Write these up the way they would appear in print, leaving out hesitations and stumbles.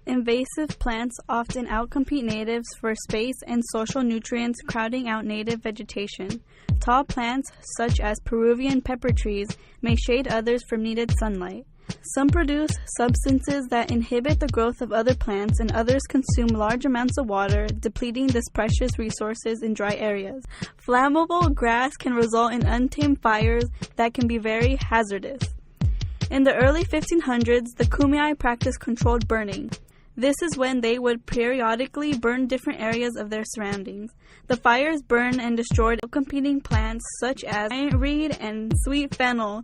Invasive plants often outcompete natives for space and social nutrients, crowding out native vegetation. Tall plants, such as Peruvian pepper trees, may shade others from needed sunlight. Some produce substances that inhibit the growth of other plants, and others consume large amounts of water, depleting this precious resources in dry areas. Flammable grass can result in untamed fires that can be very hazardous. In the early 1500s, the Kumeyaay practiced controlled burning. This is when they would periodically burn different areas of their surroundings. The fires burned and destroyed competing plants such as giant reed and sweet fennel,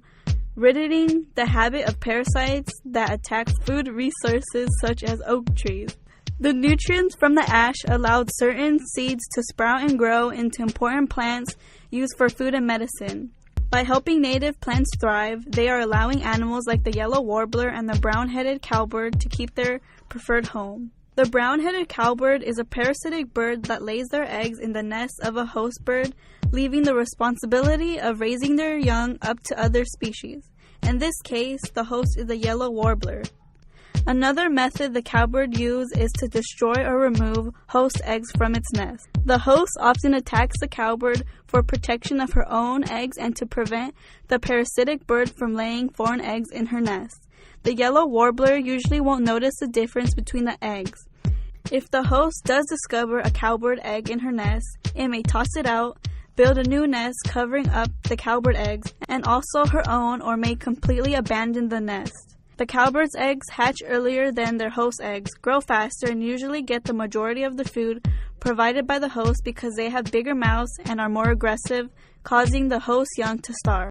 ridding the habit of parasites that attack food resources such as oak trees. The nutrients from the ash allowed certain seeds to sprout and grow into important plants used for food and medicine. By helping native plants thrive, they are allowing animals like the yellow warbler and the brown-headed cowbird to keep their preferred home. The brown-headed cowbird is a parasitic bird that lays their eggs in the nest of a host bird, leaving the responsibility of raising their young up to other species. In this case, the host is the yellow warbler. Another method the cowbird uses is to destroy or remove host eggs from its nest. The host often attacks the cowbird for protection of her own eggs and to prevent the parasitic bird from laying foreign eggs in her nest. The yellow warbler usually won't notice the difference between the eggs. If the host does discover a cowbird egg in her nest, it may toss it out, build a new nest covering up the cowbird eggs, and also her own, or may completely abandon the nest. The cowbird's eggs hatch earlier than their host eggs, grow faster, and usually get the majority of the food provided by the host because they have bigger mouths and are more aggressive, causing the host young to starve.